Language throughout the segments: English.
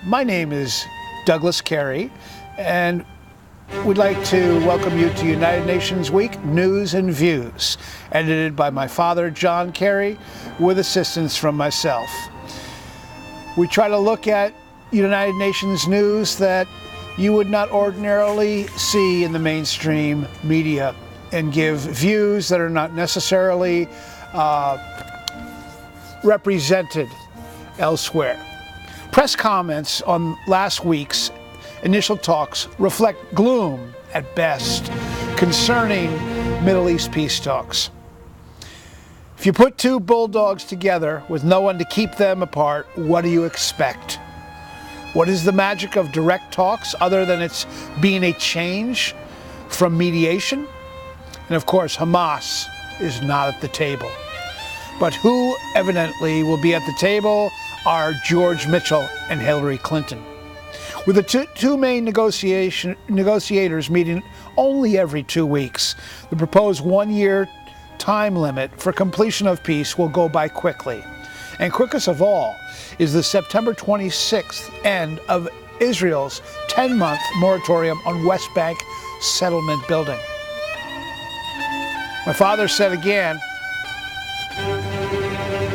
My name is Douglas Carey, and we'd like to welcome you to United Nations Week News and Views, edited by my father, John Carey, with assistance from myself. We try to look at United Nations news that you would not ordinarily see in the mainstream media and give views that are not necessarily represented elsewhere. Press comments on last week's initial talks reflect gloom at best concerning Middle East peace talks. If you put two bulldogs together with no one to keep them apart, what do you expect? What is the magic of direct talks other than it's being a change from mediation? And of course, Hamas is not at the table. But who evidently will be at the table are George Mitchell and Hillary Clinton. With the two main negotiators meeting only every 2 weeks, the proposed one-year time limit for completion of peace will go by quickly. And quickest of all is the September 26th end of Israel's 10-month moratorium on West Bank settlement building. My father said again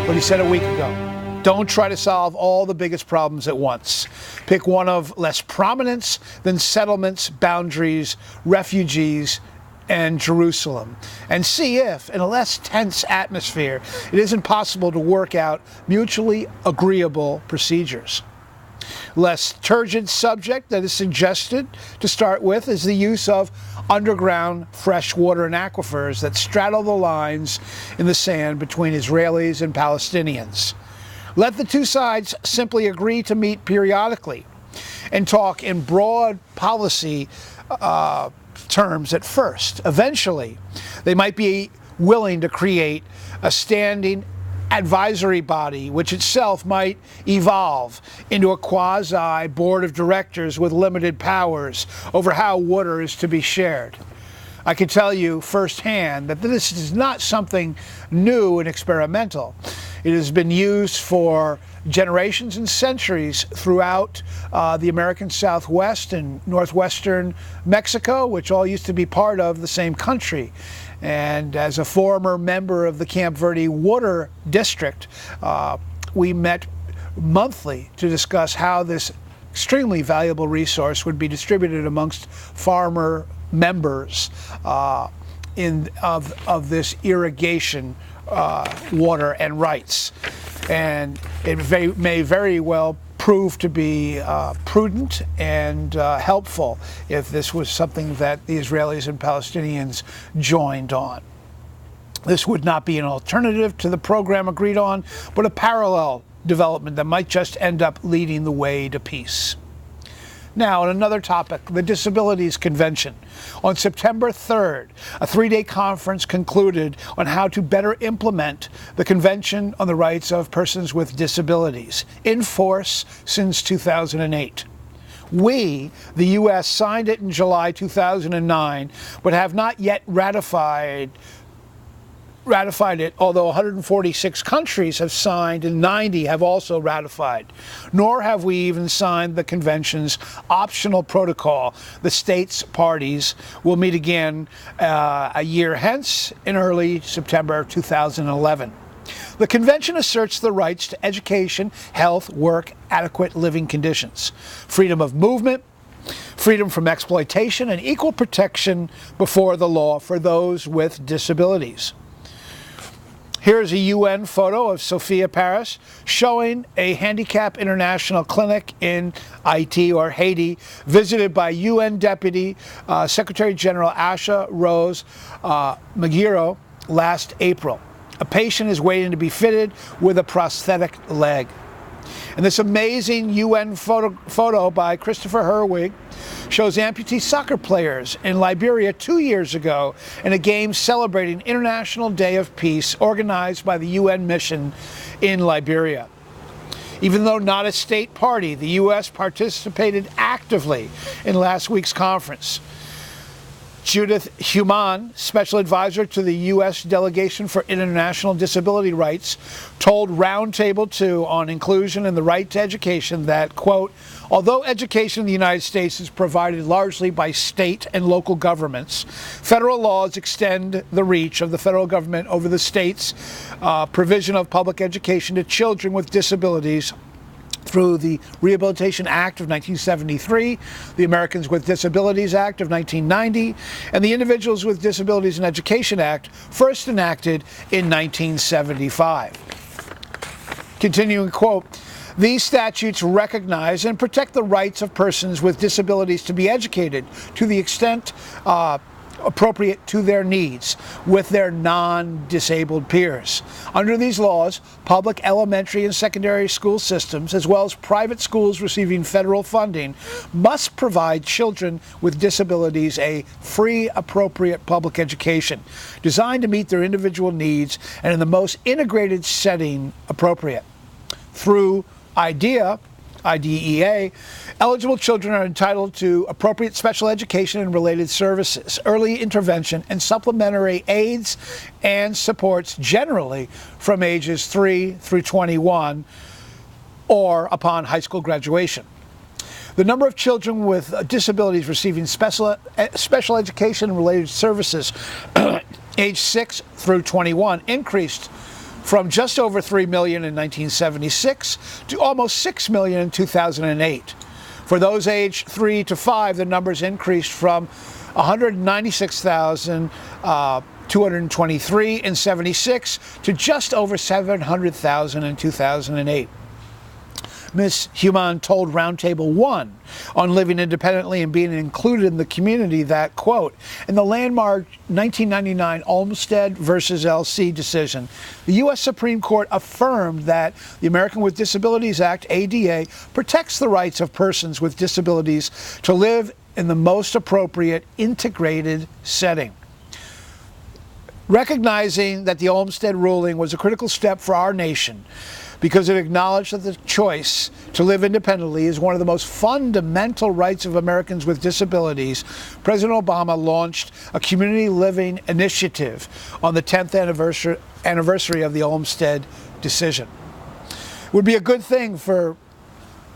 what he said a week ago. Don't try to solve all the biggest problems at once. Pick one of less prominence than settlements, boundaries, refugees, and Jerusalem, and see if, in a less tense atmosphere, it isn't possible to work out mutually agreeable procedures. Less turgid subject that is suggested to start with is the use of underground fresh water and aquifers that straddle the lines in the sand between Israelis and Palestinians. Let the two sides simply agree to meet periodically and talk in broad policy terms at first. Eventually, they might be willing to create a standing advisory body, which itself might evolve into a quasi board of directors with limited powers over how water is to be shared. I can tell you firsthand that this is not something new and experimental. It has been used for generations and centuries throughout the American Southwest and northwestern Mexico, which all used to be part of the same country. And as a former member of the Camp Verde Water District, we met monthly to discuss how this extremely valuable resource would be distributed amongst farmer members of this irrigation water and rights. And it may very well prove to be prudent and helpful if this was something that the Israelis and Palestinians joined on. This would not be an alternative to the program agreed on, but a parallel development that might just end up leading the way to peace. Now, on another topic, the Disabilities Convention. On September 3rd, a 3-day conference concluded on how to better implement the Convention on the Rights of Persons with Disabilities, in force since 2008. We, the U.S., signed it in July 2009, but have not yet ratified it, although 146 countries have signed and 90 have also ratified. Nor have we even signed the convention's optional protocol. The states parties will meet again a year hence in early September 2011. The convention asserts the rights to education, health, work, adequate living conditions, freedom of movement, freedom from exploitation, and equal protection before the law for those with disabilities. Here's a UN photo of Sofia, Paris, showing a handicap international clinic in Haiti, visited by UN Deputy Secretary General Asha Rose Magiro last April. A patient is waiting to be fitted with a prosthetic leg. And this amazing UN photo by Christopher Herwig shows amputee soccer players in Liberia 2 years ago in a game celebrating International Day of Peace organized by the UN mission in Liberia. Even though not a state party, the U.S. participated actively in last week's conference. Judith Human, special advisor to the U.S. Delegation for International Disability Rights, told Roundtable 2 on inclusion and the right to education that, quote, although education in the United States is provided largely by state and local governments, federal laws extend the reach of the federal government over the state's provision of public education to children with disabilities through the Rehabilitation Act of 1973, the Americans with Disabilities Act of 1990, and the Individuals with Disabilities in Education Act, first enacted in 1975. Continuing quote, these statutes recognize and protect the rights of persons with disabilities to be educated to the extent appropriate to their needs with their non-disabled peers. Under these laws, public elementary and secondary school systems, as well as private schools receiving federal funding, must provide children with disabilities a free, appropriate public education designed to meet their individual needs and in the most integrated setting appropriate. Through IDEA, eligible children are entitled to appropriate special education and related services, early intervention, and supplementary aids and supports generally from ages 3 through 21 or upon high school graduation. The number of children with disabilities receiving special education and related services age 6 through 21 increased from just over 3 million in 1976 to almost 6 million in 2008. For those aged 3 to 5, the numbers increased from 196,223 in 76 to just over 700,000 in 2008. Ms. Human told Roundtable 1 on living independently and being included in the community that, quote, in the landmark 1999 Olmstead versus LC decision, the U.S. Supreme Court affirmed that the American with Disabilities Act, ADA, protects the rights of persons with disabilities to live in the most appropriate integrated setting. Recognizing that the Olmstead ruling was a critical step for our nation, because it acknowledged that the choice to live independently is one of the most fundamental rights of Americans with disabilities, President Obama launched a community living initiative on the 10th anniversary of the Olmstead decision. It would be a good thing for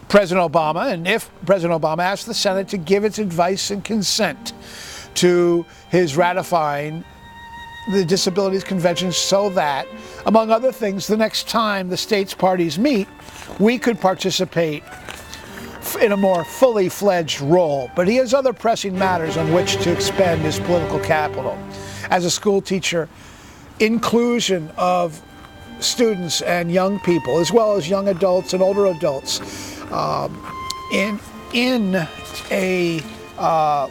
President Obama, and if President Obama asked the Senate to give its advice and consent to his ratifying the Disabilities Convention so that, among other things, the next time the states parties meet, we could participate in a more fully fledged role. But he has other pressing matters on which to expend his political capital. As a school teacher, inclusion of students and young people, as well as young adults and older adults, in a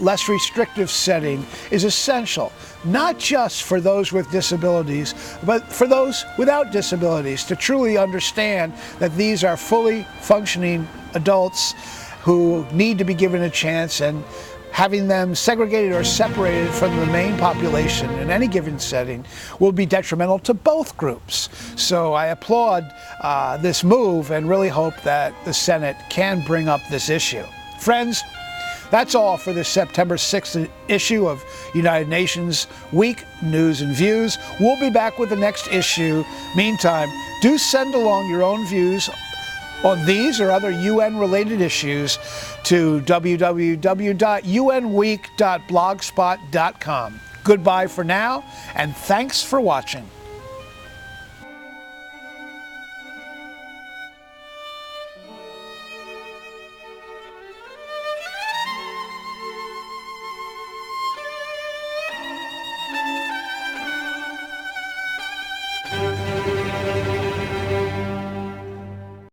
less restrictive setting is essential, not just for those with disabilities, but for those without disabilities, to truly understand that these are fully functioning adults who need to be given a chance, and having them segregated or separated from the main population in any given setting will be detrimental to both groups. So I applaud this move and really hope that the Senate can bring up this issue. Friends, that's all for this September 6th issue of United Nations Week News and Views. We'll be back with the next issue. Meantime, do send along your own views on these or other UN-related issues to www.unweek.blogspot.com. Goodbye for now, and thanks for watching.